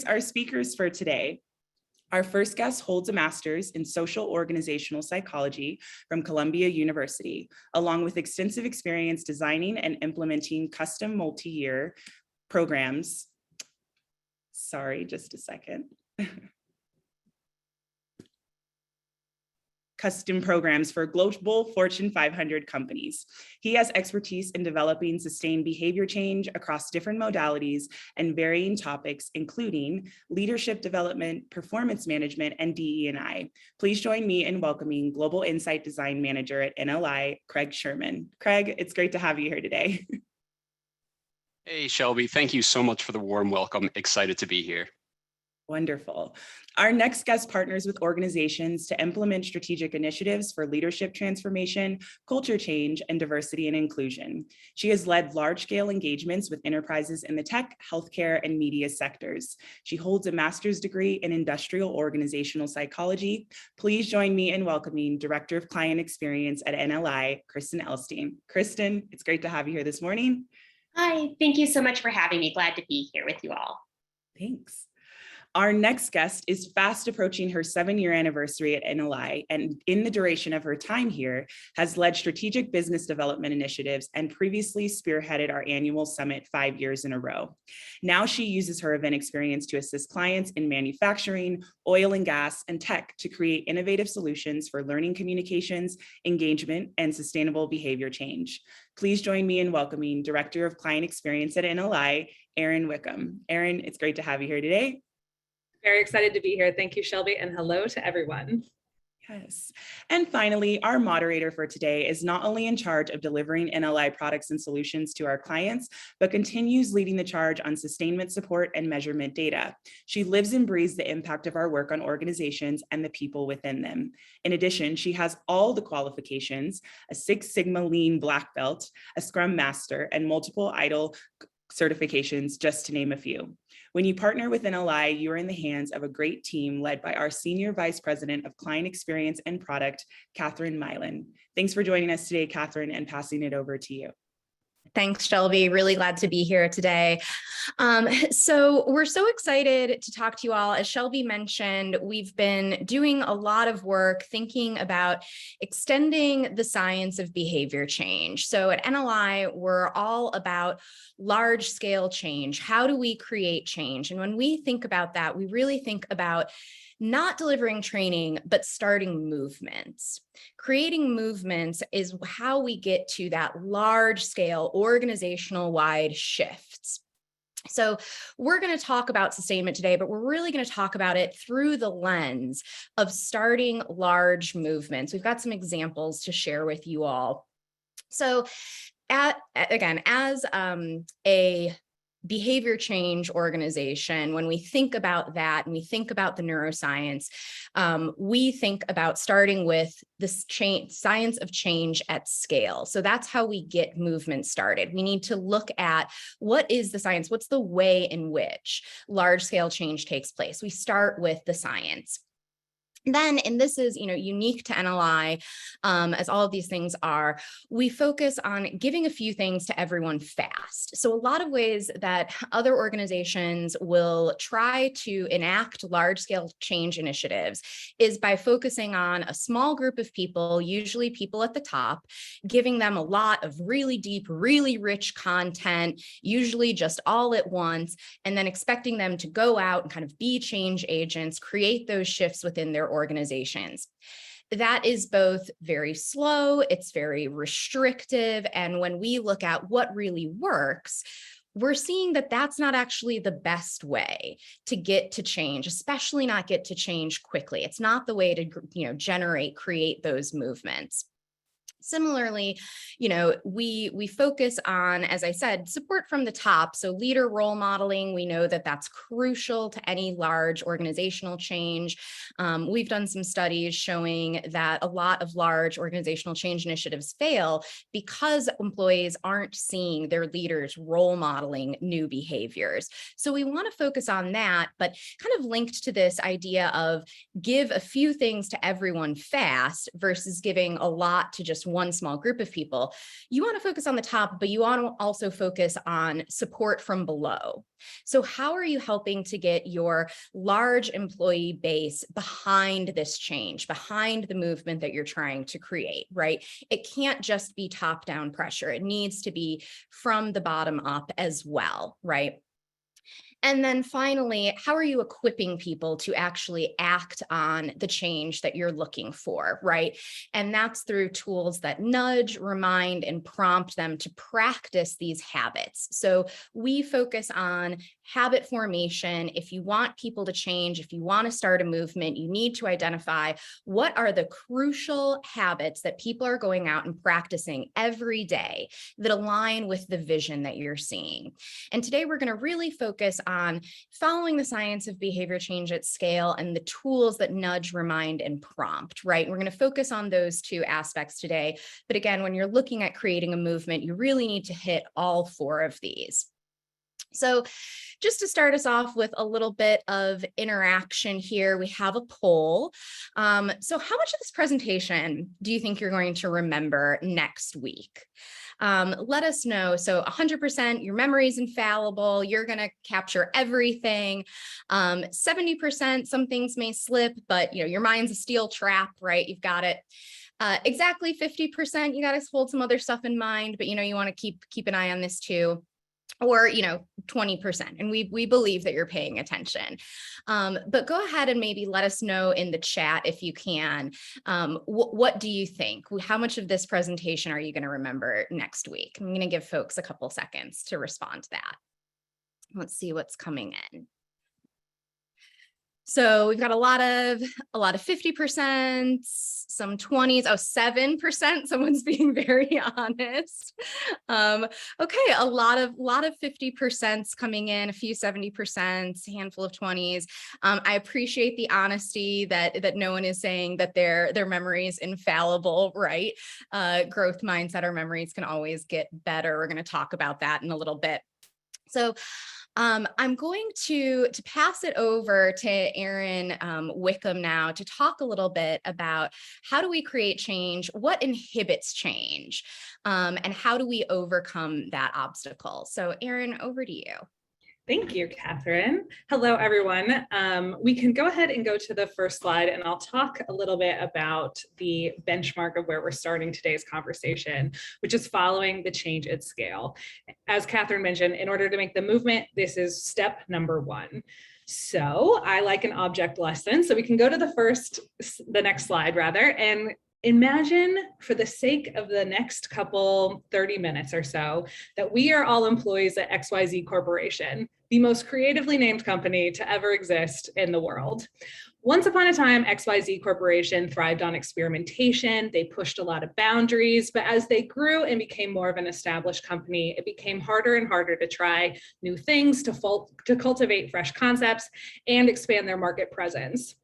Our speakers for today. Our first guest holds a master's in social organizational psychology from Columbia University, along with extensive experience designing and implementing custom multi-year programs. Sorry, just a second. Custom programs for global Fortune 500 companies. He has expertise in developing sustained behavior change across different modalities and varying topics, including leadership development, performance management, and DE&I. Please join me in welcoming Global Insight Design Manager at NLI, Craig Sherman. Craig, it's great to have you here today. Hey, Shelby, thank you so much for the warm welcome. Excited to be here. Wonderful. Our next guest partners with organizations to implement strategic initiatives for leadership transformation, culture change, and diversity and inclusion. She has led large-scale engagements with enterprises in the tech, healthcare, and media sectors. She holds a master's degree in industrial organizational psychology. Please join me in welcoming Director of Client Experience at NLI, Kristen Elstein. Kristen, it's great to have you here this morning. Hi, thank you so much for having me. Glad to be here with you all. Thanks. Our next guest is fast approaching her 7-year anniversary at NLI, and in the duration of her time here, has led strategic business development initiatives and previously spearheaded our annual summit 5 years in a row. Now she uses her event experience to assist clients in manufacturing, oil and gas, and tech to create innovative solutions for learning communications, engagement, and sustainable behavior change. Please join me in welcoming Director of Client Experience at NLI, Erin Wickham. Erin, it's great to have you here today. Very excited to be here. Thank you, Shelby, and hello to everyone. Yes. And finally, our moderator for today is not only in charge of delivering NLI products and solutions to our clients, but continues leading the charge on sustainment support and measurement data. She lives and breathes the impact of our work on organizations and the people within them. In addition, she has all the qualifications, a Six Sigma Lean Black Belt, a Scrum Master, and multiple ITIL certifications, just to name a few. When you partner with NLI, you are in the hands of a great team led by our Senior Vice President of Client Experience and Product, Catherine Milan. Thanks for joining us today, Catherine, and passing it over to you. Thanks, Shelby. Really glad to be here today. So we're so excited to talk to you all. As Shelby mentioned, we've been doing a lot of work thinking about extending the science of behavior change. So at NLI, we're all about large scale change. How do we create change? And when we think about that, we really think about not delivering training, but starting movements. Creating movements is how we get to that large scale organizational wide shifts. So we're going to talk about sustainment today, but we're really going to talk about it through the lens of starting large movements. We've got some examples to share with you all. So again, as a behavior change organization, when we think about that and we think about the neuroscience, we think about starting with this science of change at scale. So that's how we get movement started. We need to look at what is the science, what's the way in which large scale change takes place. We start with the science. Then, and this is, unique to NLI, as all of these things are, we focus on giving a few things to everyone fast. So a lot of ways that other organizations will try to enact large-scale change initiatives is by focusing on a small group of people, usually people at the top, giving them a lot of really deep, really rich content, usually just all at once, and then expecting them to go out and kind of be change agents, create those shifts within their organizations. That is both very slow, it's very restrictive, and when we look at what really works, we're seeing that that's not actually the best way to get to change, especially not get to change quickly. It's not the way to, create those movements. Similarly, we focus on, as I said, support from the top. So leader role modeling, we know that that's crucial to any large organizational change. We've done some studies showing that a lot of large organizational change initiatives fail because employees aren't seeing their leaders role modeling new behaviors. So we want to focus on that, but kind of linked to this idea of give a few things to everyone fast versus giving a lot to just one small group of people. You want to focus on the top, but you want to also focus on support from below. So how are you helping to get your large employee base behind this change, behind the movement that you're trying to create, right? It can't just be top-down pressure. It needs to be from the bottom up as well, right? And then finally, how are you equipping people to actually act on the change that you're looking for, right? And that's through tools that nudge, remind, and prompt them to practice these habits. So we focus on habit formation. If you want people to change, if you want to start a movement, you need to identify what are the crucial habits that people are going out and practicing every day that align with the vision that you're seeing. And today we're going to really focus on following the science of behavior change at scale and the tools that nudge, remind, and prompt, right? We're going to focus on those two aspects today. But again, when you're looking at creating a movement, you really need to hit all four of these. So just to start us off with a little bit of interaction here, we have a poll. So how much of this presentation do you think you're going to remember next week? Let us know. So 100%, your memory is infallible. You're going to capture everything. 70%, some things may slip, but your mind's a steel trap, right? You've got it. Exactly 50%, you got to hold some other stuff in mind, but you want to keep an eye on this too. Or 20%, and we believe that you're paying attention. But go ahead and maybe let us know in the chat if you can. What do you think? How much of this presentation are you going to remember next week? I'm going to give folks a couple seconds to respond to that. Let's see what's coming in. So we've got a lot of 50%, some 20s, 7%. Someone's being very honest. Okay, a lot of 50% coming in, a few 70%, a handful of 20s. I appreciate the honesty that no one is saying that their memory is infallible, right? Growth mindset, our memories can always get better. We're going to talk about that in a little bit. So I'm going to pass it over to Erin Wickham now to talk a little bit about how do we create change, what inhibits change, and how do we overcome that obstacle. So Erin, over to you. Thank you, Catherine. Hello, everyone. We can go ahead and go to the first slide, and I'll talk a little bit about the benchmark of where we're starting today's conversation, which is following the change at scale. As Catherine mentioned, in order to make the movement, this is step number one. So I like an object lesson. So we can go to the next slide rather, and imagine, for the sake of the next couple 30 minutes or so, that we are all employees at XYZ Corporation, the most creatively named company to ever exist in the world. Once upon a time, XYZ Corporation thrived on experimentation. They pushed a lot of boundaries, but as they grew and became more of an established company, it became harder and harder to try new things, to cultivate fresh concepts, and expand their market presence.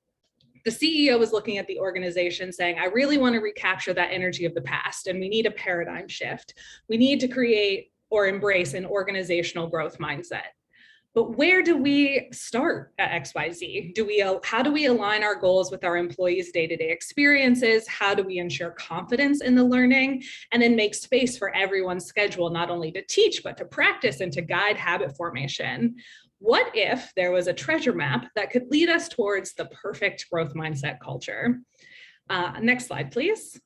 The CEO was looking at the organization saying, I really want to recapture that energy of the past, and we need a paradigm shift. We need to create or embrace an organizational growth mindset. But where do we start at XYZ? How do we align our goals with our employees' day-to-day experiences? How do we ensure confidence in the learning and then make space for everyone's schedule, not only to teach, but to practice and to guide habit formation? What if there was a treasure map that could lead us towards the perfect growth mindset culture? Next slide, please.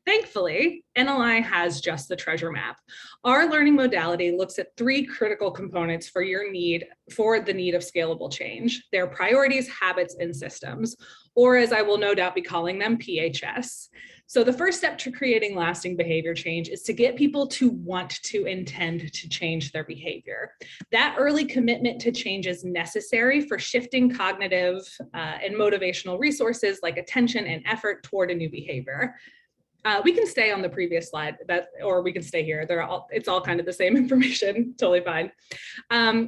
Thankfully, NLI has just the treasure map. Our learning modality looks at three critical components for the need of scalable change. Their priorities, habits, and systems, or as I will no doubt be calling them, PHS. So the first step to creating lasting behavior change is to get people to want to intend to change their behavior. That early commitment to change is necessary for shifting cognitive and motivational resources like attention and effort toward a new behavior. We can stay on the previous slide, or we can stay here. It's all kind of the same information, totally fine.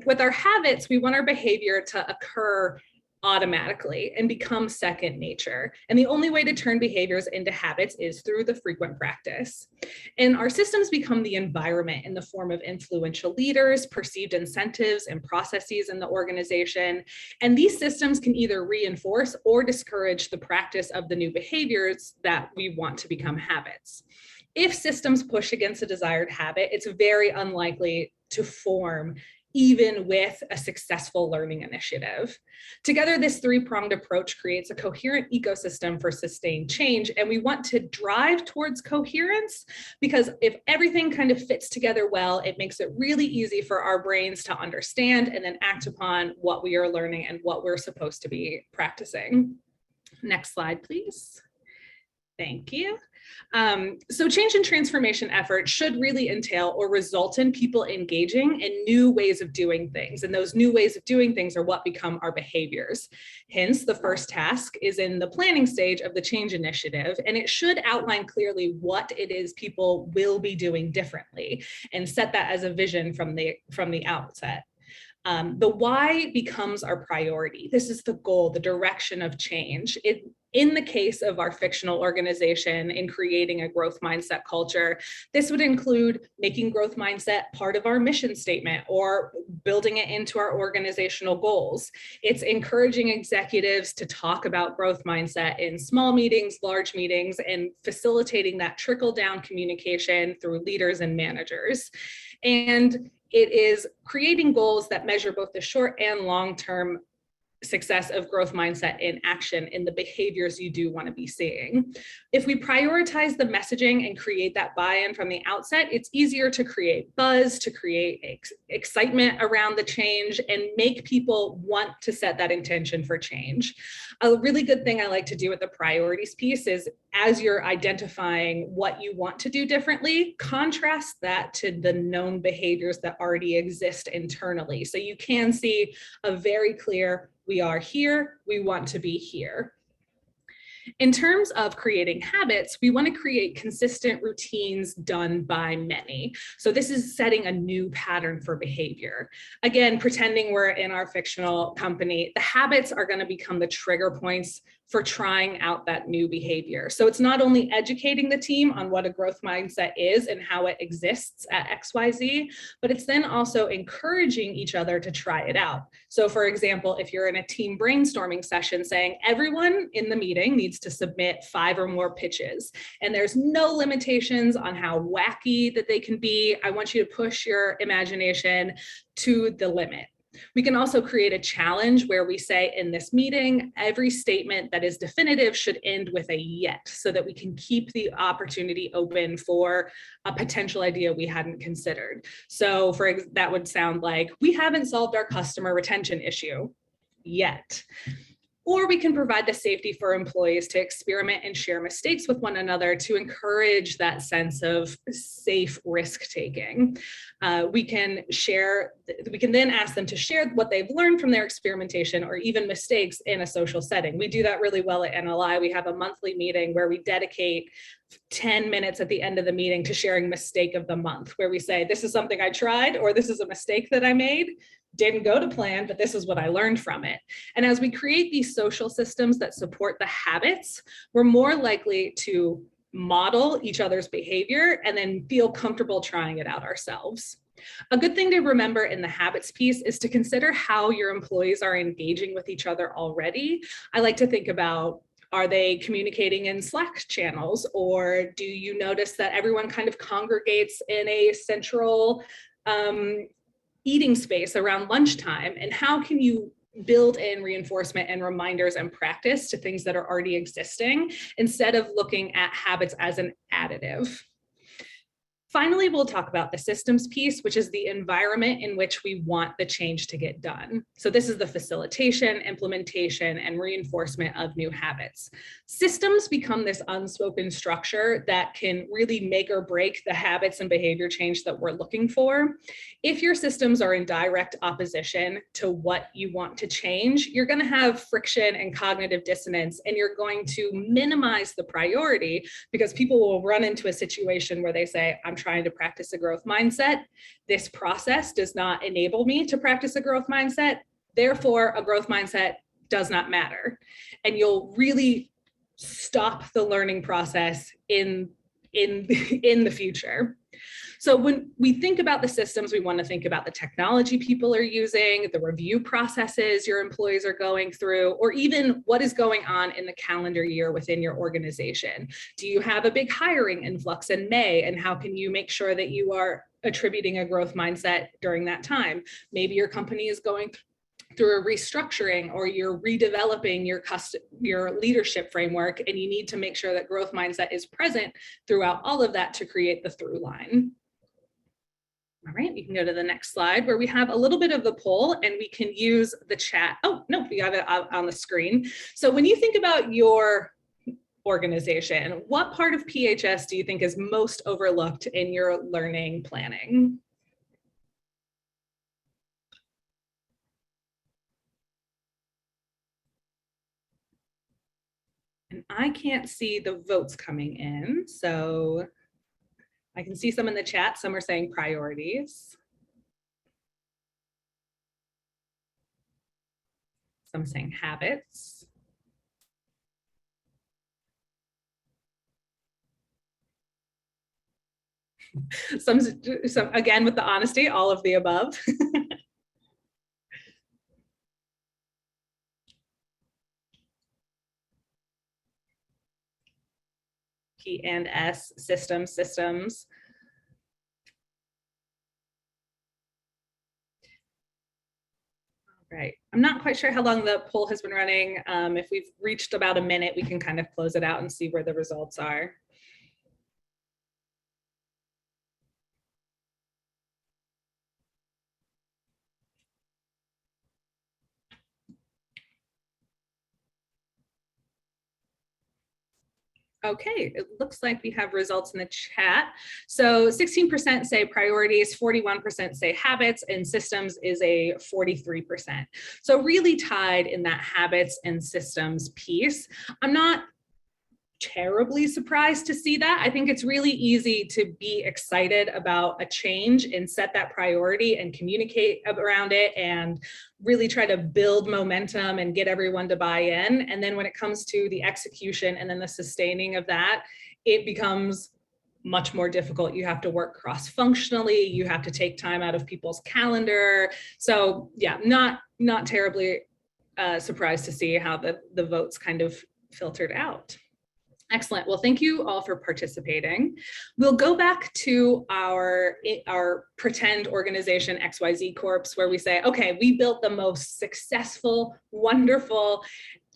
With our habits, we want our behavior to occur automatically and become second nature. And the only way to turn behaviors into habits is through the frequent practice. And our systems become the environment in the form of influential leaders, perceived incentives, and processes in the organization. And these systems can either reinforce or discourage the practice of the new behaviors that we want to become habits. if systems push against a desired habit, it's very unlikely to form even with a successful learning initiative. Together, this three-pronged approach creates a coherent ecosystem for sustained change, and we want to drive towards coherence because if everything kind of fits together well, it makes it really easy for our brains to understand and then act upon what we are learning and what we're supposed to be practicing. Next slide, please. Thank you. So change and transformation efforts should really entail or result in people engaging in new ways of doing things. And those new ways of doing things are what become our behaviors. Hence, the first task is in the planning stage of the change initiative, and it should outline clearly what it is people will be doing differently and set that as a vision from the outset. The why becomes our priority. This is the goal, the direction of change. In the case of our fictional organization in creating a growth mindset culture, this would include making growth mindset part of our mission statement or building it into our organizational goals. It's encouraging executives to talk about growth mindset in small meetings, large meetings, and facilitating that trickle-down communication through leaders and managers. And it is creating goals that measure both the short and long-term success of growth mindset in action in the behaviors you do want to be seeing. If we prioritize the messaging and create that buy-in from the outset, it's easier to create buzz, to create excitement around the change and make people want to set that intention for change. A really good thing I like to do with the priorities piece is as you're identifying what you want to do differently, contrast that to the known behaviors that already exist internally. So you can see a very clear, we are here, we want to be here. In terms of creating habits, we want to create consistent routines done by many. So this is setting a new pattern for behavior. Again, pretending we're in our fictional company, the habits are going to become the trigger points for trying out that new behavior. So it's not only educating the team on what a growth mindset is and how it exists at XYZ, but it's then also encouraging each other to try it out. So for example, if you're in a team brainstorming session saying everyone in the meeting needs to submit 5 or more pitches, and there's no limitations on how wacky that they can be, I want you to push your imagination to the limit. We can also create a challenge where we say in this meeting, every statement that is definitive should end with a yet, so that we can keep the opportunity open for a potential idea we hadn't considered. So that would sound like, we haven't solved our customer retention issue yet. Or we can provide the safety for employees to experiment and share mistakes with one another to encourage that sense of safe risk taking. We can then ask them to share what they've learned from their experimentation or even mistakes in a social setting. We do that really well at NLI. We have a monthly meeting where we dedicate 10 minutes at the end of the meeting to sharing mistake of the month, where we say, this is something I tried, or this is a mistake that I made. Didn't go to plan, but this is what I learned from it. And as we create these social systems that support the habits, we're more likely to model each other's behavior and then feel comfortable trying it out ourselves. A good thing to remember in the habits piece is to consider how your employees are engaging with each other already. I like to think about, are they communicating in Slack channels, or do you notice that everyone kind of congregates in a central eating space around lunchtime? And how can you build in reinforcement and reminders and practice to things that are already existing instead of looking at habits as an additive? Finally, we'll talk about the systems piece, which is the environment in which we want the change to get done. So this is the facilitation, implementation, and reinforcement of new habits. Systems become this unspoken structure that can really make or break the habits and behavior change that we're looking for. If your systems are in direct opposition to what you want to change, you're going to have friction and cognitive dissonance, and you're going to minimize the priority because people will run into a situation where they say, I'm trying to practice a growth mindset. This process does not enable me to practice a growth mindset. Therefore, a growth mindset does not matter. And you'll really stop the learning process in the future. So when we think about the systems, we want to think about the technology people are using, the review processes your employees are going through, or even what is going on in the calendar year within your organization. Do you have a big hiring influx in May, and how can you make sure that you are attributing a growth mindset during that time? Maybe your company is going through a restructuring, or you're redeveloping your leadership framework, and you need to make sure that growth mindset is present throughout all of that to create the through line. All right, you can go to the next slide where we have a little bit of the poll, and we can use the chat. Oh, no, we got it on the screen. So when you think about your organization, what part of PHS do you think is most overlooked in your learning planning? And I can't see the votes coming in, so I can see some in the chat. Some are saying priorities. Some saying habits. Some again, with the honesty, all of the above. P and S, systems. Right. I'm not quite sure how long the poll has been running. If we've reached about a minute, we can kind of close it out and see where the results are. Okay, it looks like we have results in the chat. So 16% say priorities, 41% say habits, and systems is a 43%. So really tied in that habits and systems piece. I'm not terribly surprised to see that. I think it's really easy to be excited about a change and set that priority and communicate around it and really try to build momentum and get everyone to buy in. And then when it comes to the execution and then the sustaining of that, it becomes much more difficult. You have to work cross-functionally. You have to take time out of people's calendar. So yeah, not terribly surprised to see how the votes kind of filtered out. Excellent. Well, thank you all for participating. We'll go back to our pretend organization XYZ Corps, where we say, okay, we built the most successful, wonderful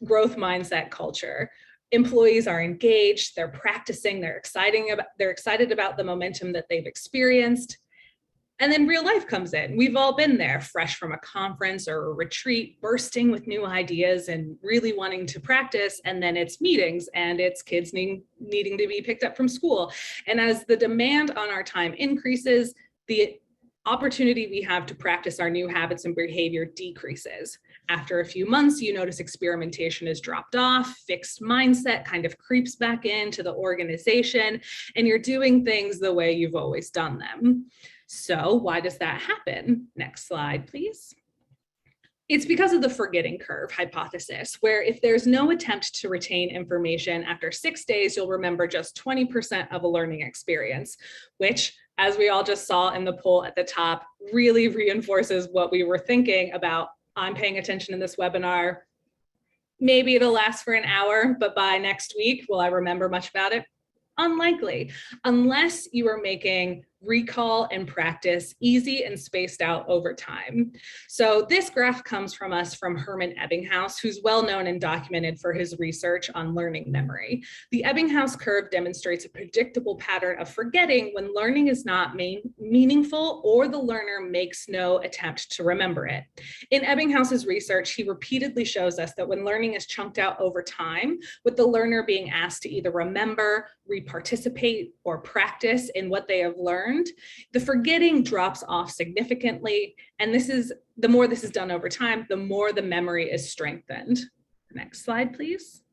growth mindset culture. Employees are engaged, they're practicing, they're excited about the momentum that they've experienced. And then real life comes in. We've all been there, fresh from a conference or a retreat, bursting with new ideas and really wanting to practice. And then it's meetings and it's kids needing to be picked up from school. And as the demand on our time increases, the opportunity we have to practice our new habits and behavior decreases. After a few months, you notice experimentation has dropped off, fixed mindset kind of creeps back into the organization, and you're doing things the way you've always done them. So why does that happen? Next slide, please. It's because of the forgetting curve hypothesis, where if there's no attempt to retain information, after 6 days, you'll remember just 20% of a learning experience, which, as we all just saw in the poll at the top, really reinforces what we were thinking about. I'm paying attention in this webinar. Maybe it'll last for an hour, but by next week, will I remember much about it? Unlikely, unless you are making recall and practice easy and spaced out over time. So this graph comes from Herman Ebbinghaus, who's well known and documented for his research on learning memory. The Ebbinghaus curve demonstrates a predictable pattern of forgetting when learning is not meaningful or the learner makes no attempt to remember it. In Ebbinghaus's research, he repeatedly shows us that when learning is chunked out over time, with the learner being asked to either remember, reparticipate, or practice in what they have learned, the forgetting drops off significantly. And the more this is done over time, the more the memory is strengthened. Next slide, please.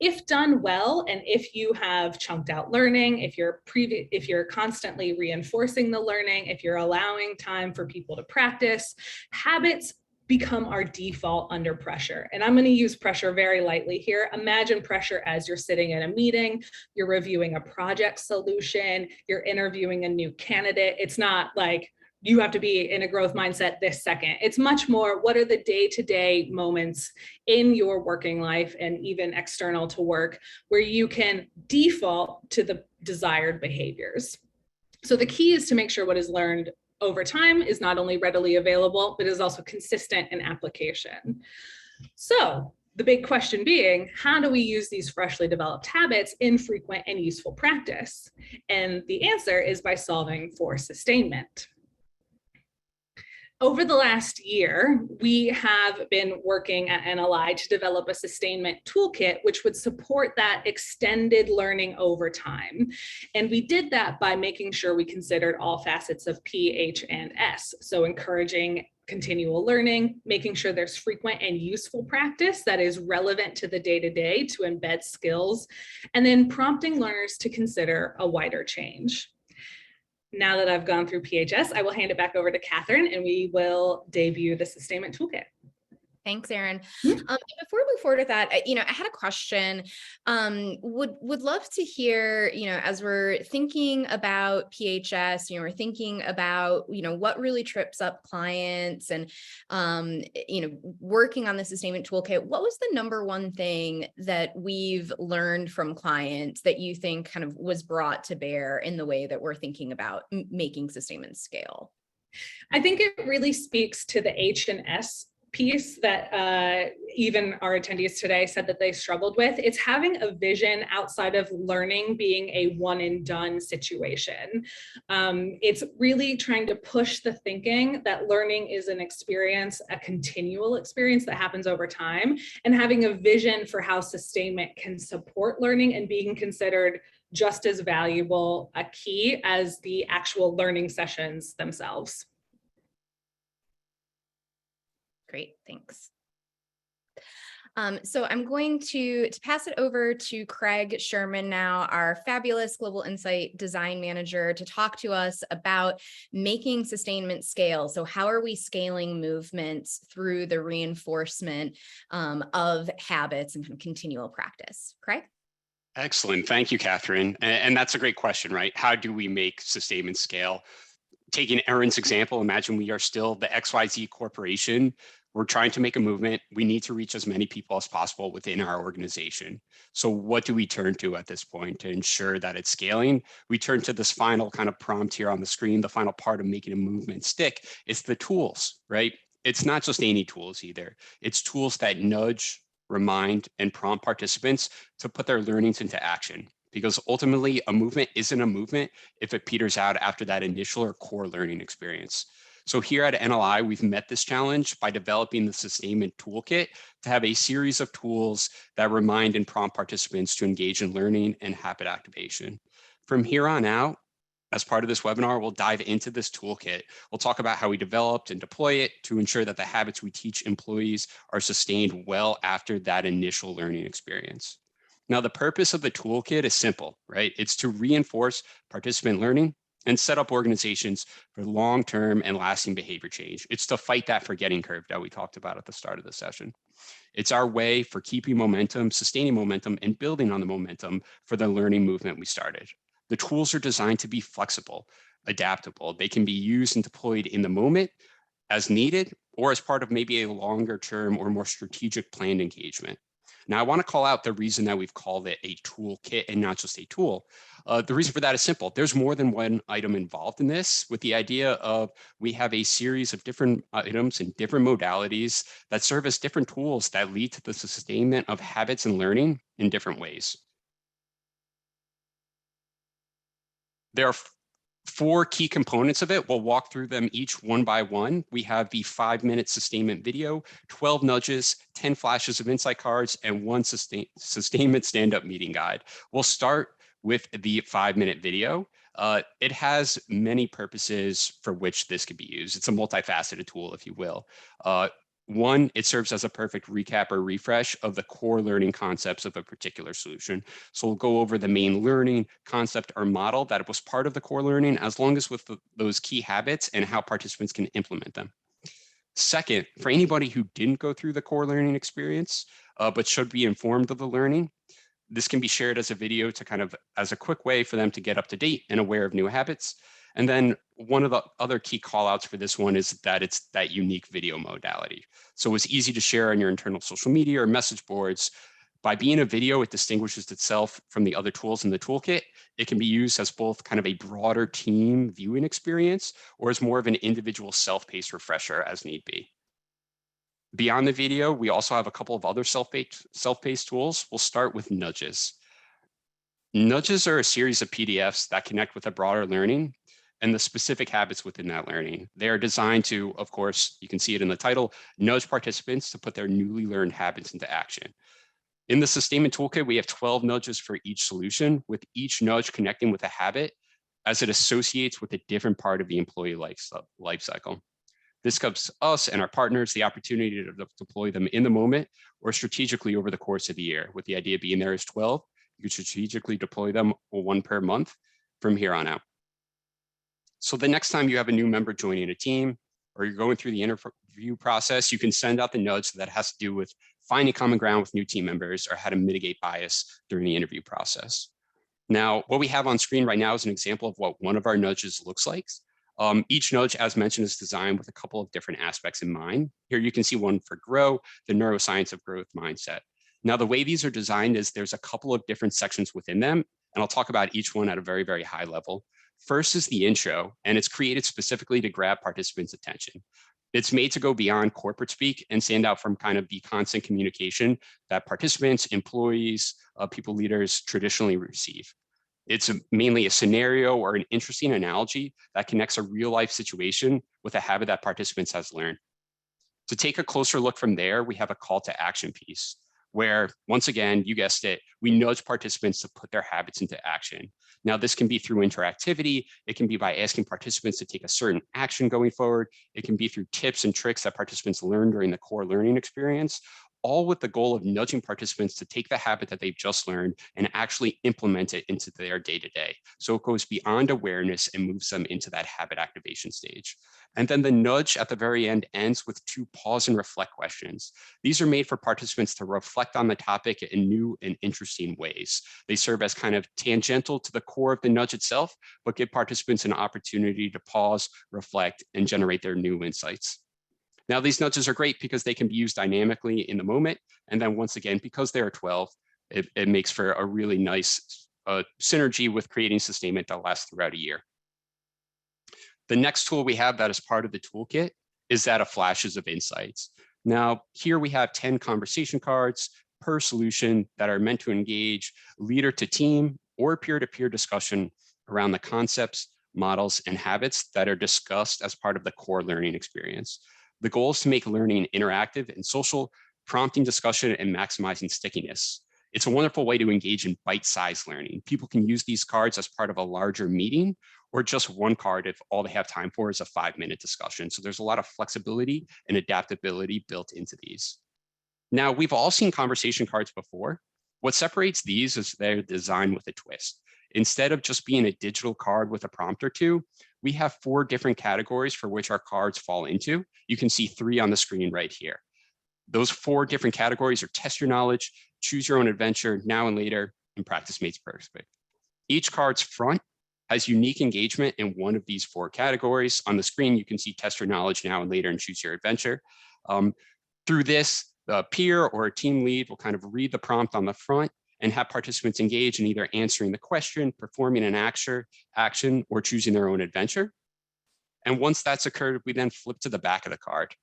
If done well, and if you have chunked out learning, if you're constantly reinforcing the learning, if you're allowing time for people to practice, habits become our default under pressure. And I'm going to use pressure very lightly here. Imagine pressure as you're sitting in a meeting, you're reviewing a project solution, you're interviewing a new candidate. It's not like you have to be in a growth mindset this second. It's much more, what are the day-to-day moments in your working life and even external to work where you can default to the desired behaviors. So the key is to make sure what is learned over time is not only readily available, but is also consistent in application. So the big question being, how do we use these freshly developed habits in frequent and useful practice? And the answer is by solving for sustainment. Over the last year, we have been working at NLI to develop a sustainment toolkit, which would support that extended learning over time. And we did that by making sure we considered all facets of P, H, and S. So encouraging continual learning, making sure there's frequent and useful practice that is relevant to the day-to-day to embed skills, and then prompting learners to consider a wider change. Now that I've gone through PHS, I will hand it back over to Catherine and we will debut the Sustainment Toolkit. Thanks, Erin. Before we move forward with that, I had a question. Would love to hear, as we're thinking about PHS, we're thinking about, what really trips up clients and, working on the Sustainment Toolkit. What was the number one thing that we've learned from clients that you think kind of was brought to bear in the way that we're thinking about making sustainment scale? I think it really speaks to the H and S piece that even our attendees today said that they struggled with. It's having a vision outside of learning being a one and done situation. It's really trying to push the thinking that learning is an experience, a continual experience that happens over time, and having a vision for how sustainment can support learning and being considered just as valuable a key as the actual learning sessions themselves. Great, thanks. So I'm going to pass it over to Craig Sherman now, our fabulous Global Insight Design Manager, to talk to us about making sustainment scale. So how are we scaling movements through the reinforcement of habits and continual practice? Craig? Excellent. Thank you, Catherine. And that's a great question, right? How do we make sustainment scale? Taking Erin's example, imagine we are still the XYZ corporation. We're trying to make a movement. We need to reach as many people as possible within our organization. So what do we turn to at this point to ensure that it's scaling? We turn to this final kind of prompt here on the screen, the final part of making a movement stick. It's the tools, right? It's not just any tools either. It's tools that nudge, remind, and prompt participants to put their learnings into action. Because ultimately, a movement isn't a movement if it peters out after that initial or core learning experience. So here at NLI, we've met this challenge by developing the Sustainment Toolkit to have a series of tools that remind and prompt participants to engage in learning and habit activation. From here on out, as part of this webinar, we'll dive into this toolkit. We'll talk about how we developed and deploy it to ensure that the habits we teach employees are sustained well after that initial learning experience. Now, the purpose of the toolkit is simple, right? It's to reinforce participant learning and set up organizations for long-term and lasting behavior change. It's to fight that forgetting curve that we talked about at the start of the session. It's our way for keeping momentum, sustaining momentum, and building on the momentum for the learning movement we started. The tools are designed to be flexible, adaptable. They can be used and deployed in the moment as needed, or as part of maybe a longer term or more strategic planned engagement. Now, I want to call out the reason that we've called it a toolkit and not just a tool. The reason for that is simple. There's more than one item involved in this, with the idea of we have a series of different items and different modalities that serve as different tools that lead to the sustainment of habits and learning in different ways. There are 4 key components of it. We'll walk through them each one by one. We have the 5-minute sustainment video, 12 nudges, 10 flashes of insight cards, and 1 sustainment stand-up meeting guide. We'll start with the 5-minute video. It has many purposes for which this could be used. It's a multifaceted tool, if you will. 1, it serves as a perfect recap or refresh of the core learning concepts of a particular solution. So we'll go over the main learning concept or model that was part of the core learning, as long as with those key habits and how participants can implement them. Second, for anybody who didn't go through the core learning experience, but should be informed of the learning, this can be shared as a video to kind of as a quick way for them to get up to date and aware of new habits. And then one of the other key callouts for this one is that it's that unique video modality. So it's easy to share on your internal social media or message boards. By being a video, it distinguishes itself from the other tools in the toolkit. It can be used as both kind of a broader team viewing experience or as more of an individual self-paced refresher as need be. Beyond the video, we also have a couple of other self-paced tools. We'll start with nudges. Nudges are a series of PDFs that connect with a broader learning and the specific habits within that learning. They are designed to, of course, you can see it in the title, nudge participants to put their newly learned habits into action. In the Sustainment Toolkit, we have 12 nudges for each solution, with each nudge connecting with a habit as it associates with a different part of the employee life cycle. This gives us and our partners the opportunity to deploy them in the moment or strategically over the course of the year, with the idea being there is 12. You can strategically deploy them one per month from here on out. So the next time you have a new member joining a team or you're going through the interview process, you can send out the nudge that has to do with finding common ground with new team members or how to mitigate bias during the interview process. Now, what we have on screen right now is an example of what one of our nudges looks like. Each nudge, as mentioned, is designed with a couple of different aspects in mind. Here you can see one for GROW, the neuroscience of growth mindset. Now, the way these are designed is there's a couple of different sections within them, and I'll talk about each one at a very, very high level. First is the intro, and it's created specifically to grab participants' attention. It's made to go beyond corporate speak and stand out from kind of the constant communication that participants, employees, people leaders traditionally receive. It's mainly a scenario or an interesting analogy that connects a real life situation with a habit that participants has learned. To take a closer look from there, we have a call to action piece where, once again, you guessed it, we nudge participants to put their habits into action. Now, this can be through interactivity. It can be by asking participants to take a certain action going forward. It can be through tips and tricks that participants learn during the core learning experience, all with the goal of nudging participants to take the habit that they've just learned and actually implement it into their day-to-day. So it goes beyond awareness and moves them into that habit activation stage. And then the nudge at the very end ends with 2 pause and reflect questions. These are made for participants to reflect on the topic in new and interesting ways. They serve as kind of tangential to the core of the nudge itself, but give participants an opportunity to pause, reflect, and generate their new insights. Now, these nudges are great because they can be used dynamically in the moment. And then once again, because there are 12, it makes for a really nice synergy with creating sustainment that lasts throughout a year. The next tool we have that is part of the toolkit is that of flashes of insights. Now, here we have 10 conversation cards per solution that are meant to engage leader to team or peer-to-peer discussion around the concepts, models, and habits that are discussed as part of the core learning experience. The goal is to make learning interactive and social, prompting discussion and maximizing stickiness. It's a wonderful way to engage in bite-sized learning. People can use these cards as part of a larger meeting or just one card if all they have time for is a 5-minute discussion. So there's a lot of flexibility and adaptability built into these. Now, we've all seen conversation cards before. What separates these is they're designed with a twist. Instead of just being a digital card with a prompt or 2, we have 4 different categories for which our cards fall into. You can see 3 on the screen right here. Those 4 different categories are test your knowledge, choose your own adventure, now and later, and practice makes perfect. Each card's front has unique engagement in one of these 4 categories. On the screen, you can see test your knowledge now and later and choose your adventure. Through this, the peer or a team lead will kind of read the prompt on the front and have participants engage in either answering the question, performing an action, or choosing their own adventure. And once that's occurred, we then flip to the back of the card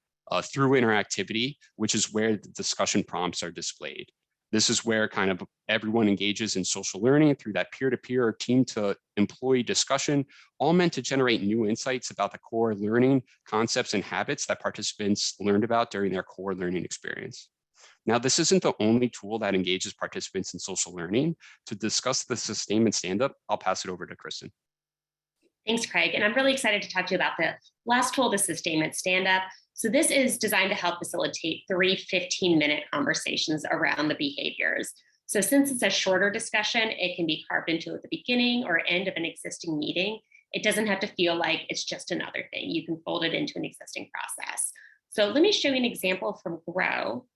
through interactivity, which is where the discussion prompts are displayed. This is where kind of everyone engages in social learning through that peer-to-peer or team-to-employee discussion, all meant to generate new insights about the core learning concepts and habits that participants learned about during their core learning experience. Now, this isn't the only tool that engages participants in social learning. To discuss the Sustainment stand-up, I'll pass it over to Kristen. Thanks, Craig. And I'm really excited to talk to you about the last tool, the Sustainment stand-up. So this is designed to help facilitate 3 15-minute conversations around the behaviors. So since it's a shorter discussion, it can be carved into at the beginning or end of an existing meeting. It doesn't have to feel like it's just another thing. You can fold it into an existing process. So let me show you an example from Grow.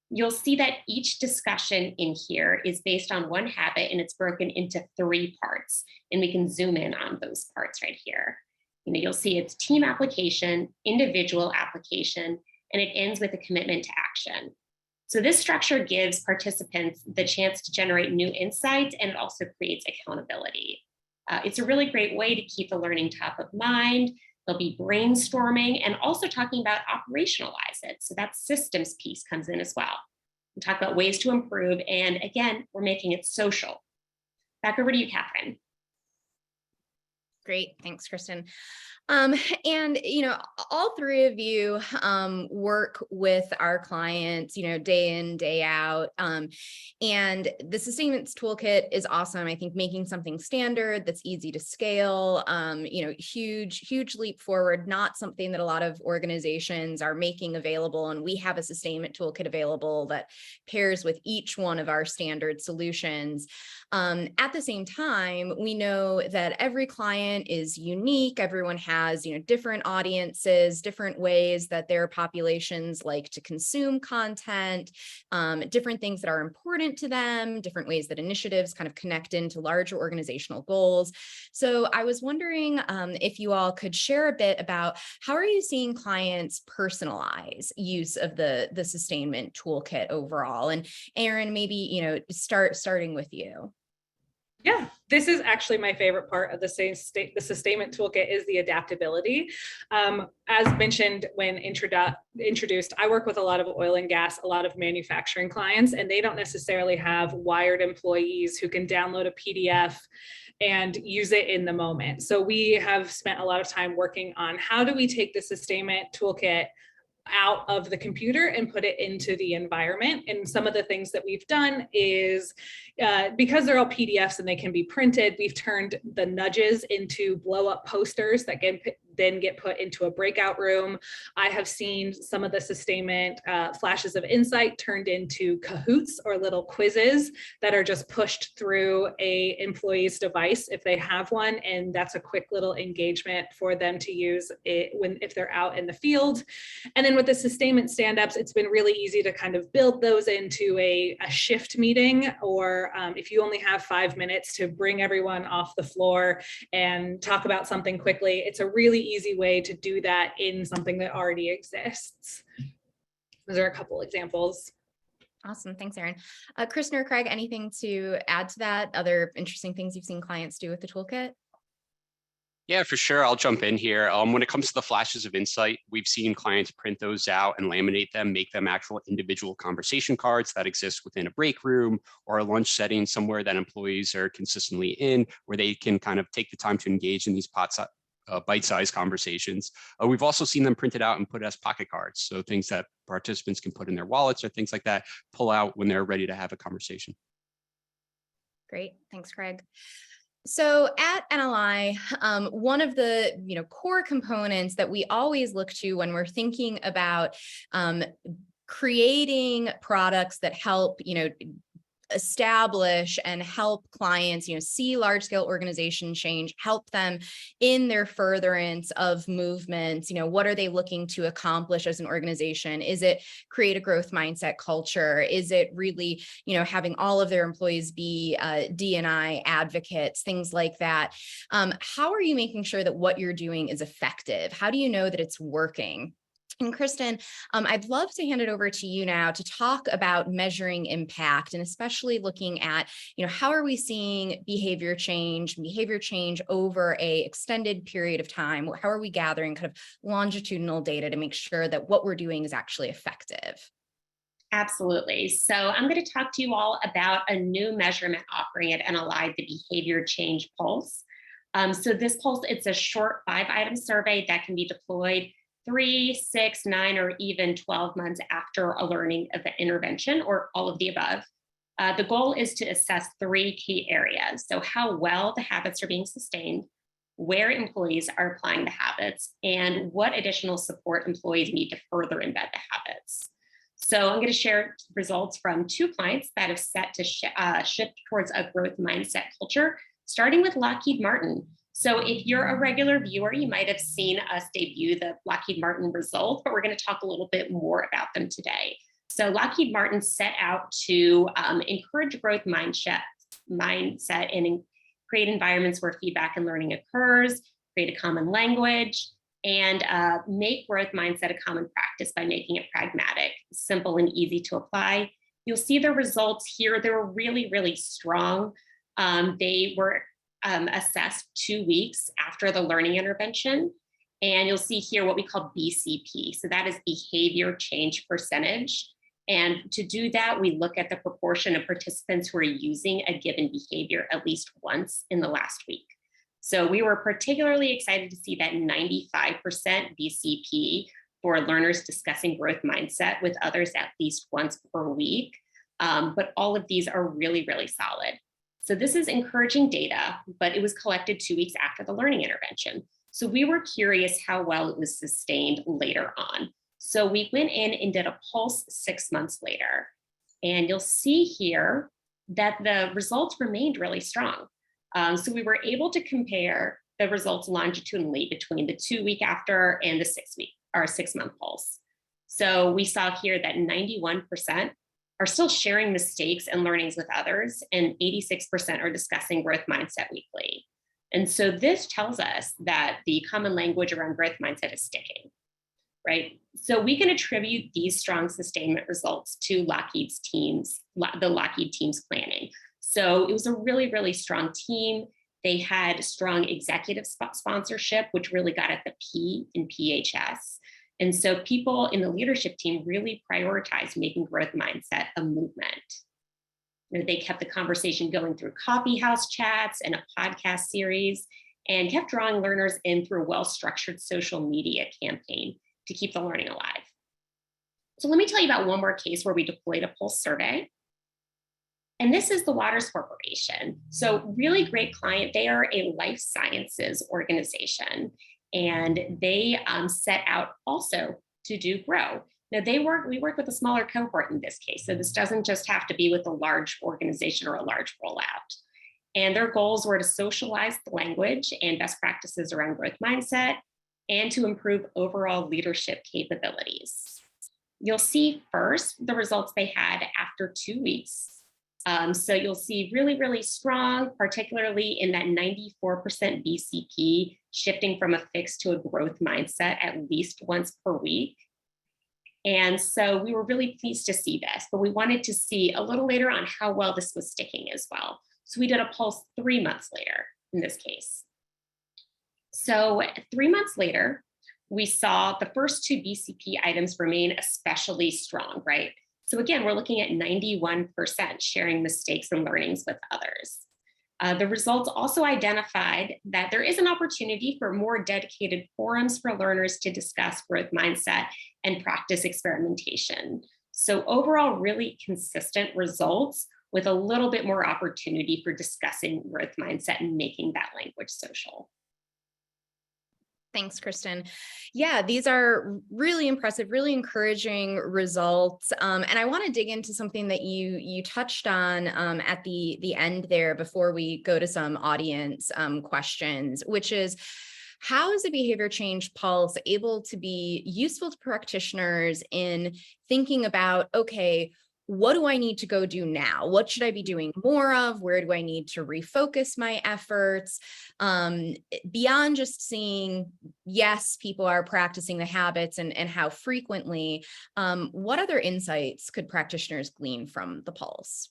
You'll see that each discussion in here is based on one habit and it's broken into 3 parts. And we can zoom in on those parts right here. You'll see it's team application, individual application, and it ends with a commitment to action. So this structure gives participants the chance to generate new insights, and it also creates accountability. It's a really great way to keep the learning top of mind. They'll be brainstorming and also talking about operationalize it. So that systems piece comes in as well. We talk about ways to improve. And again, we're making it social. Back over to you, Catherine. Great. Thanks, Kristen. And, all 3 of you work with our clients, day in, day out. And the Sustainment Toolkit is awesome. I think making something standard that's easy to scale, huge leap forward, not something that a lot of organizations are making available. And we have a Sustainment Toolkit available that pairs with each one of our standard solutions. At the same time, we know that every client is unique. Everyone has, different audiences, different ways that their populations like to consume content, different things that are important to them, different ways that initiatives kind of connect into larger organizational goals. So I was wondering if you all could share a bit about how are you seeing clients personalize use of the Sustainment Toolkit overall? And Erin, maybe, starting with you. Yeah, this is actually my favorite part of the Sustainment Toolkit is the adaptability. As mentioned when introduced, I work with a lot of oil and gas, a lot of manufacturing clients, and they don't necessarily have wired employees who can download a PDF and use it in the moment. So we have spent a lot of time working on how do we take the Sustainment Toolkit out of the computer and put it into the environment. And some of the things that we've done is because they're all PDFs and they can be printed, we've turned the nudges into blow up posters that can then get put into a breakout room. I have seen some of the Sustainment flashes of insight turned into Kahoots or little quizzes that are just pushed through a employee's device if they have one. And that's a quick little engagement for them to use it if they're out in the field. And then with the Sustainment stand-ups, it's been really easy to kind of build those into a shift meeting, or if you only have 5 minutes to bring everyone off the floor and talk about something quickly, it's a really easy way to do that in something that already exists. Those are a couple examples. Awesome. Thanks, Erin. Kristen or Craig, anything to add to that? Other interesting things you've seen clients do with the toolkit? Yeah, for sure. I'll jump in here. When it comes to the flashes of insight, we've seen clients print those out and laminate them, make them actual individual conversation cards that exist within a break room or a lunch setting somewhere that employees are consistently in, where they can kind of take the time to engage in these bite-sized conversations. We've also seen them printed out and put as pocket cards. So things that participants can put in their wallets or things like that, pull out when they're ready to have a conversation. Great. Thanks, Craig. So at NLI, one of the core components that we always look to when we're thinking about creating products that help establish and help clients, see large scale organization change, help them in their furtherance of movements. What are they looking to accomplish as an organization? Is it create a growth mindset culture? Is it really, having all of their employees be D&I advocates, things like that? How are you making sure that what you're doing is effective? How do you know that it's working? And Kristen, I'd love to hand it over to you now to talk about measuring impact, and especially looking at, how are we seeing behavior change over a extended period of time? How are we gathering kind of longitudinal data to make sure that what we're doing is actually effective? Absolutely. So I'm going to talk to you all about a new measurement offering at NLI, the Behavior Change Pulse. So this pulse, it's a short 5-item survey that can be deployed 3, 6, 9, or even 12 months after a learning event intervention, or all of the above. The goal is to assess 3 key areas. So how well the habits are being sustained, where employees are applying the habits, and what additional support employees need to further embed the habits. So I'm going to share results from 2 clients that have set to shift towards a growth mindset culture, starting with Lockheed Martin. So if you're a regular viewer, you might have seen us debut the Lockheed Martin results, but we're going to talk a little bit more about them today. So Lockheed Martin set out to encourage growth mindset and create environments where feedback and learning occurs, create a common language, and make growth mindset a common practice by making it pragmatic, simple, and easy to apply. You'll see the results here. They were really, really strong. They were assessed 2 weeks after the learning intervention. And you'll see here what we call BCP. So that is behavior change percentage. And to do that, we look at the proportion of participants who are using a given behavior at least once in the last week. So we were particularly excited to see that 95% BCP for learners discussing growth mindset with others at least once per week. But all of these are really, really solid. So this is encouraging data, but it was collected 2 weeks after the learning intervention. So we were curious how well it was sustained later on. So we went in and did a pulse 6 months later. And you'll see here that the results remained really strong. So we were able to compare the results longitudinally between the 2 week after and the 6 month pulse. So we saw here that 91% are still sharing mistakes and learnings with others, and 86% are discussing growth mindset weekly. And so this tells us that the common language around growth mindset is sticking, right? So we can attribute these strong sustainment results to the Lockheed team's planning. So it was a really, really strong team. They had strong executive sponsorship, which really got at the P in PHS. And so people in the leadership team really prioritized making growth mindset a movement. They kept the conversation going through coffee house chats and a podcast series, and kept drawing learners in through a well-structured social media campaign to keep the learning alive. So let me tell you about one more case where we deployed a pulse survey. And this is the Waters Corporation. So really great client. They are a life sciences organization. And they set out also to do grow. Now we work with a smaller cohort in this case. So this doesn't just have to be with a large organization or a large rollout. And their goals were to socialize the language and best practices around growth mindset and to improve overall leadership capabilities. You'll see first the results they had after 2 weeks. So you'll see really, really strong, particularly in that 94% BCP, shifting from a fixed to a growth mindset at least once per week. And so we were really pleased to see this, but we wanted to see a little later on how well this was sticking as well. So we did a pulse 3 months later in this case. So 3 months later, we saw the first 2 BCP items remain especially strong, right? So again, we're looking at 91% sharing mistakes and learnings with others. The results also identified that there is an opportunity for more dedicated forums for learners to discuss growth mindset and practice experimentation. So overall, really consistent results with a little bit more opportunity for discussing growth mindset and making that language social. Thanks, Kristen. Yeah, these are really impressive, really encouraging results. And I want to dig into something that you touched on at the end there before we go to some audience questions, which is, how is a behavior change pulse able to be useful to practitioners in thinking about, okay, what do I need to go do now? What should I be doing more of? Where do I need to refocus my efforts? Beyond just seeing, yes, people are practicing the habits and how frequently, what other insights could practitioners glean from the pulse?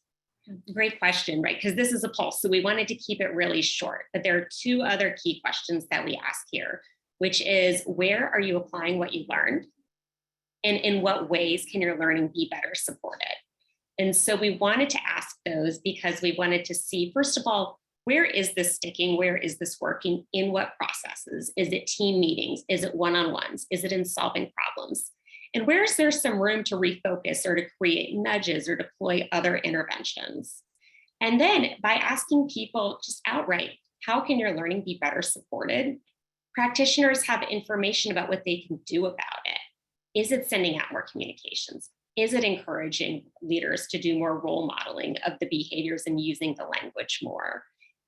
Great question, right? Because this is a pulse, so we wanted to keep it really short. But there are 2 other key questions that we ask here, which is, where are you applying what you learned? And in what ways can your learning be better supported? And so we wanted to ask those because we wanted to see, first of all, where is this sticking? Where is this working? In what processes? Is it team meetings? Is it one-on-ones? Is it in solving problems? And where is there some room to refocus or to create nudges or deploy other interventions? And then by asking people just outright, how can your learning be better supported? Practitioners have information about what they can do about it. Is it sending out more communications? Is it encouraging leaders to do more role modeling of the behaviors and using the language more?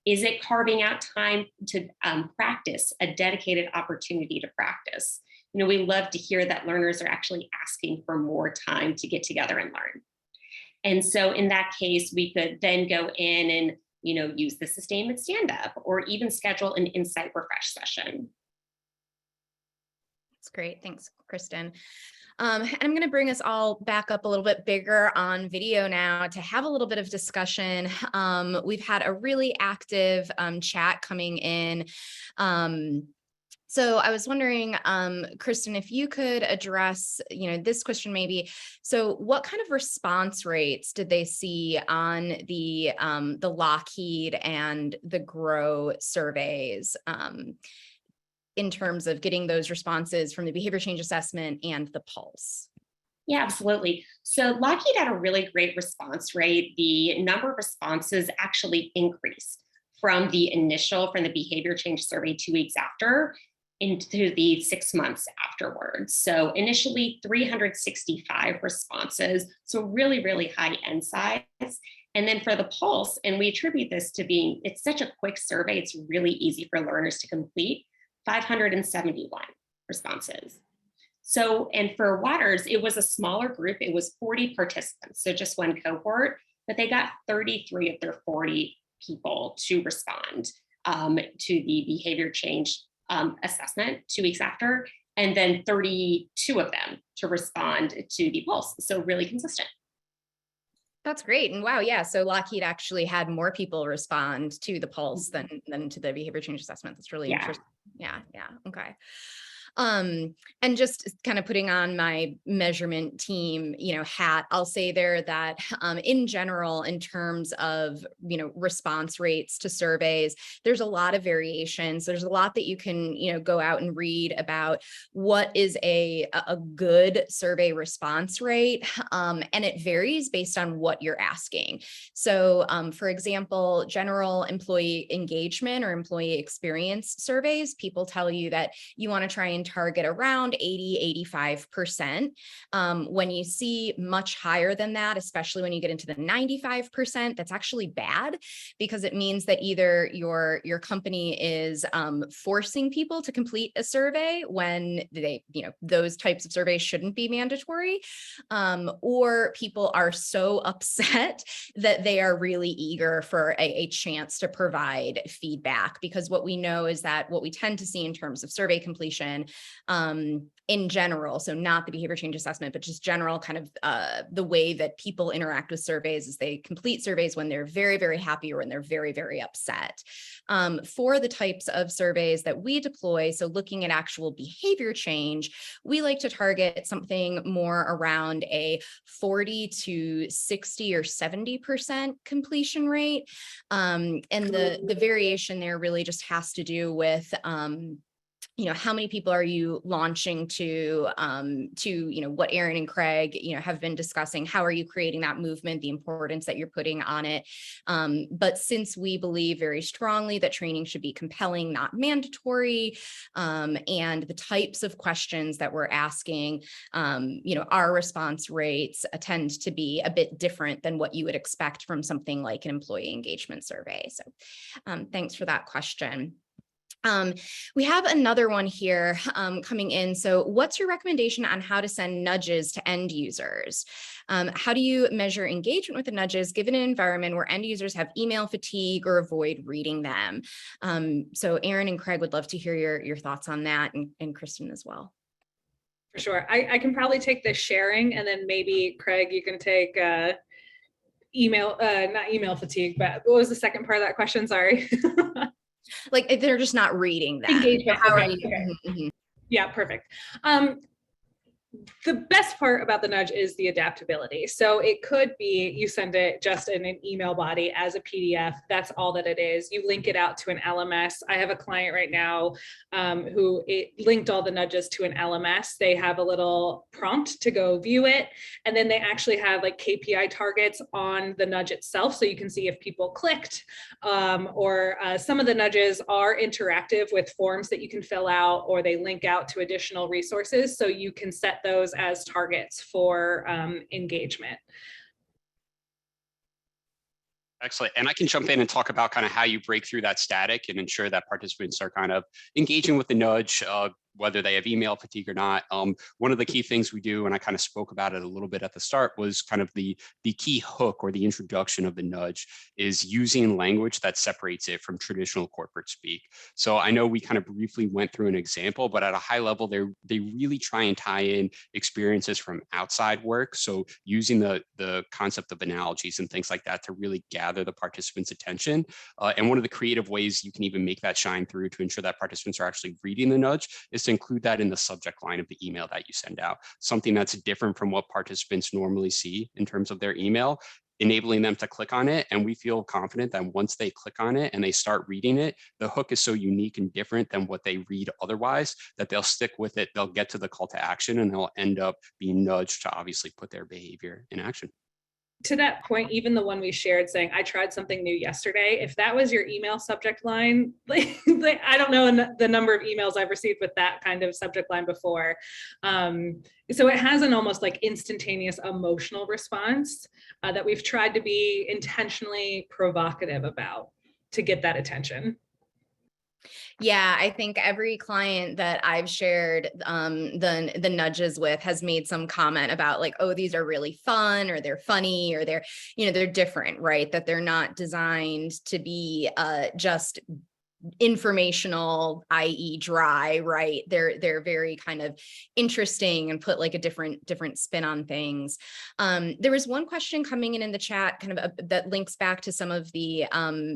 Is it carving out time to practice, a dedicated opportunity to practice? You know, we love to hear that learners are actually asking for more time to get together and learn. And so in that case, we could then go in and, you know, use the sustainment stand-up or even schedule an insight refresh session. That's great. Thanks, Kristen. And I'm going to bring us all back up a little bit bigger on video now to have a little bit of discussion. We've had a really active chat coming in. So I was wondering, Kristen, if you could address, you know, this question maybe. So what kind of response rates did they see on the Lockheed and the GROW surveys in terms of getting those responses from the behavior change assessment and the pulse? Yeah, absolutely. So Lockheed had a really great response rate. The number of responses actually increased from the behavior change survey 2 weeks after into the 6 months afterwards. So initially 365 responses, so really, really high end size. And then for the pulse, and we attribute this to being, it's such a quick survey, it's really easy for learners to complete, 571 responses. So, and for Waters, it was a smaller group, it was 40 participants, so just one cohort, but they got 33 of their 40 people to respond to the behavior change assessment 2 weeks after, and then 32 of them to respond to the pulse. So really consistent. That's great. And wow, yeah. So Lockheed actually had more people respond to the pulse than to the behavior change assessment. That's really interesting. Yeah. Okay. And just kind of putting on my measurement team, you know, hat, I'll say there that in general, in terms of, you know, response rates to surveys, there's a lot of variations. There's a lot that you can, you know, go out and read about what is a good survey response rate. And it varies based on what you're asking. So for example, general employee engagement or employee experience surveys, people tell you that you want to try and target around 80–85%. When you see much higher than that, especially when you get into the 95%, that's actually bad because it means that either your company is forcing people to complete a survey when they, you know, those types of surveys shouldn't be mandatory, or people are so upset that they are really eager for a chance to provide feedback. Because what we know is that what we tend to see in terms of survey completion in general, so not the behavior change assessment, but just general kind of the way that people interact with surveys is they complete surveys when they're very, very happy or when they're very, very upset. For the types of surveys that we deploy, so looking at actual behavior change, we like to target something more around a 40 to 60 or 70% completion rate. And the variation there really just has to do with you know, how many people are you launching to, you know, what Aaron and Craig, you know, have been discussing, how are you creating that movement, the importance that you're putting on it. But since we believe very strongly that training should be compelling, not mandatory, and the types of questions that we're asking, you know, our response rates tend to be a bit different than what you would expect from something like an employee engagement survey. So thanks for that question. We have another one here coming in. So what's your recommendation on how to send nudges to end users? How do you measure engagement with the nudges given an environment where end users have email fatigue or avoid reading them? So Aaron and Craig would love to hear your thoughts on that, and Kristen as well. For sure. I can probably take the sharing, and then maybe Craig, you can take not email fatigue, but what was the second part of that question? Sorry. Like if they're just not reading that. Engagement. How Okay. are you? Okay. Yeah, perfect. The best part about the nudge is the adaptability. So it could be you send it just in an email body as a PDF. That's all that it is. You link it out to an LMS. I have a client right now who it linked all the nudges to an LMS. They have a little prompt to go view it. And then they actually have like KPI targets on the nudge itself. So you can see if people clicked or some of the nudges are interactive with forms that you can fill out, or they link out to additional resources. So you can set those as targets for engagement. Excellent. And I can jump in and talk about kind of how you break through that static and ensure that participants are kind of engaging with the nudge, whether they have email fatigue or not. One of the key things we do, and I kind of spoke about it a little bit at the start, was kind of the key hook or the introduction of the nudge is using language that separates it from traditional corporate speak. So I know we kind of briefly went through an example, but at a high level, they really try and tie in experiences from outside work. So using the concept of analogies and things like that to really gather the participants' attention. And one of the creative ways you can even make that shine through to ensure that participants are actually reading the nudge is to include that in the subject line of the email that you send out, something that's different from what participants normally see in terms of their email, enabling them to click on it. And we feel confident that once they click on it and they start reading it, the hook is so unique and different than what they read otherwise that they'll stick with it, they'll get to the call to action, and they'll end up being nudged to obviously put their behavior in action. To that point, even the one we shared saying, I tried something new yesterday, if that was your email subject line, I don't know the number of emails I've received with that kind of subject line before. So it has an almost like instantaneous emotional response that we've tried to be intentionally provocative about to get that attention. Yeah, I think every client that I've shared the nudges with has made some comment about like, oh, these are really fun, or they're funny, or they're, they're different, right? That they're not designed to be just informational, i.e. dry, right? They're very kind of interesting and put like a different spin on things. There was one question coming in the chat kind of that links back to some of the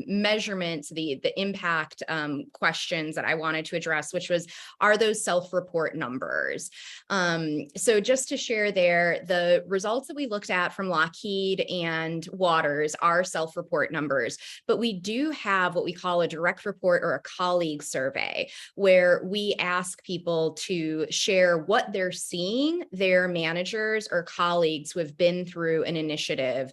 measurements, the impact questions that I wanted to address, which was, are those self-report numbers? So just to share there, the results that we looked at from Lockheed and Waters are self-report numbers, but we do have what we call a direct report or a colleague survey, where we ask people to share what they're seeing their managers or colleagues who have been through an initiative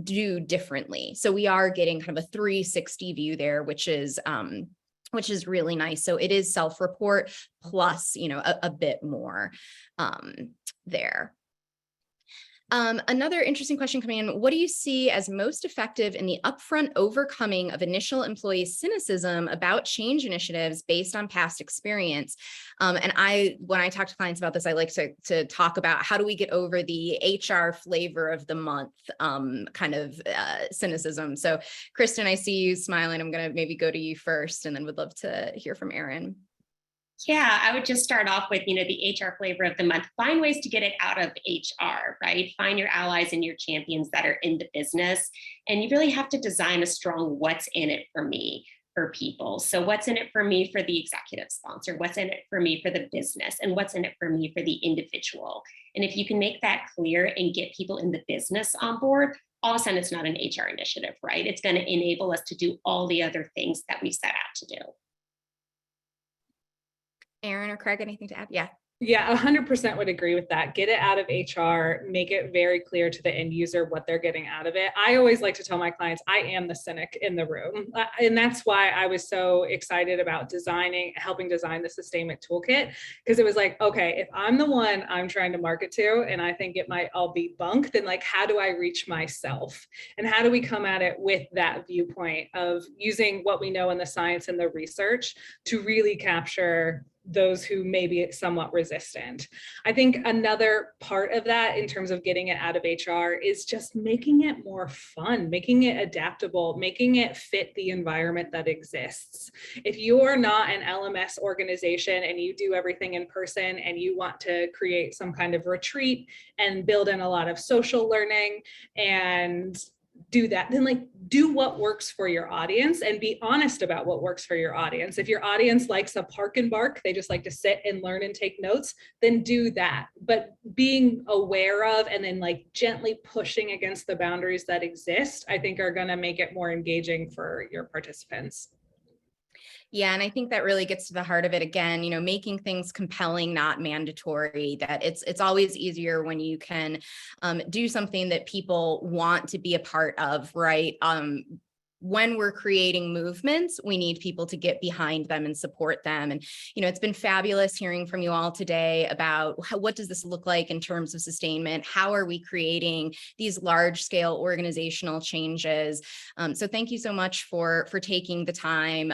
do differently. So we are getting kind of a 360 view there, which is really nice. So it is self-report plus, a bit more there. Another interesting question coming in, what do you see as most effective in the upfront overcoming of initial employee cynicism about change initiatives based on past experience? And when I talk to clients about this, I like to talk about how do we get over the HR flavor of the month kind of cynicism. So Kristen, I see you smiling. I'm going to maybe go to you first and then would love to hear from Erin. Yeah, I would just start off with, the HR flavor of the month. Find ways to get it out of HR, right? Find your allies and your champions that are in the business. And you really have to design a strong what's in it for me for people. So what's in it for me for the executive sponsor? What's in it for me for the business? And what's in it for me for the individual? And if you can make that clear and get people in the business on board, all of a sudden it's not an HR initiative, right? It's going to enable us to do all the other things that we set out to do. Erin or Craig, anything to add? Yeah. Yeah, 100% would agree with that. Get it out of HR, make it very clear to the end user what they're getting out of it. I always like to tell my clients, I am the cynic in the room. And that's why I was so excited about helping design the Sustainment Toolkit, because it was like, okay, if I'm the one I'm trying to market to, and I think it might all be bunk, then like, how do I reach myself? And how do we come at it with that viewpoint of using what we know in the science and the research to really capture those who may be somewhat resistant. I think another part of that in terms of getting it out of HR is just making it more fun, making it adaptable, making it fit the environment that exists. If you're not an LMS organization and you do everything in person and you want to create some kind of retreat and build in a lot of social learning and do that, then like do what works for your audience and be honest about what works for your audience. If your audience likes a park and bark, they just like to sit and learn and take notes, then do that. But being aware of and then like gently pushing against the boundaries that exist, I think are going to make it more engaging for your participants. Yeah, and I think that really gets to the heart of it again, making things compelling, not mandatory, that it's always easier when you can do something that people want to be a part of, right? when we're creating movements, we need people to get behind them and support them. And, it's been fabulous hearing from you all today about what does this look like in terms of sustainment? How are we creating these large scale organizational changes? So thank you so much for taking the time.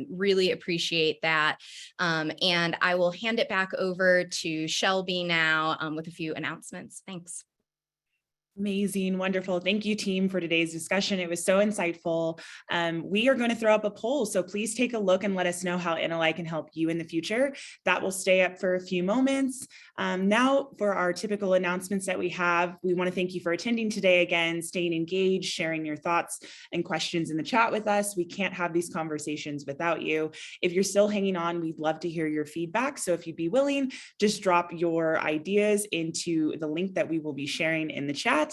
Really appreciate that. And I will hand it back over to Shelby now with a few announcements. Thanks. Amazing, wonderful. Thank you, team, for today's discussion. It was so insightful. We are going to throw up a poll, so please take a look and let us know how NLI can help you in the future. That will stay up for a few moments. Now, for our typical announcements that we have, we want to thank you for attending today again, staying engaged, sharing your thoughts and questions in the chat with us. We can't have these conversations without you. If you're still hanging on, we'd love to hear your feedback. So if you'd be willing, just drop your ideas into the link that we will be sharing in the chat.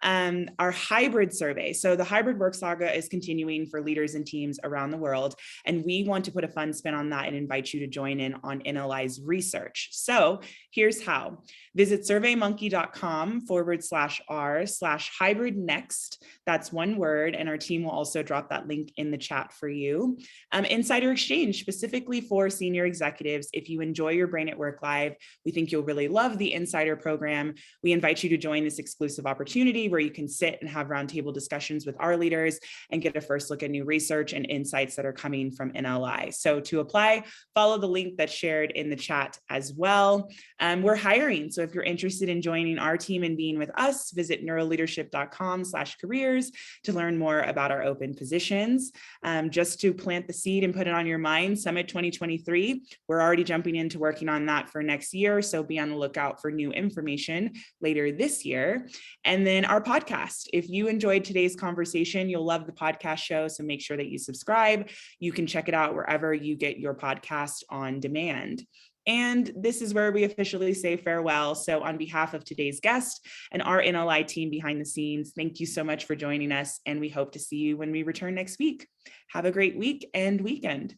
Our hybrid survey. So the hybrid work saga is continuing for leaders and teams around the world, and we want to put a fun spin on that and invite you to join in on NLI's research. So here's how. Visit surveymonkey.com/r/hybrid next. That's one word, and our team will also drop that link in the chat for you. Insider exchange, specifically for senior executives. If you enjoy your Brain at Work Live, we think you'll really love the Insider program. We invite you to join this exclusive opportunity where you can sit and have roundtable discussions with our leaders and get a first look at new research and insights that are coming from NLI. So to apply, follow the link that's shared in the chat as well. We're hiring. So if you're interested in joining our team and being with us, visit neuroleadership.com/careers to learn more about our open positions. Just to plant the seed and put it on your mind, Summit 2023, we're already jumping into working on that for next year. So be on the lookout for new information later this year. And then our podcast. If you enjoyed today's conversation, you'll love the podcast show. So make sure that you subscribe. You can check it out wherever you get your podcast on demand. And this is where we officially say farewell. So on behalf of today's guest and our NLI team behind the scenes, thank you so much for joining us. And we hope to see you when we return next week. Have a great week and weekend.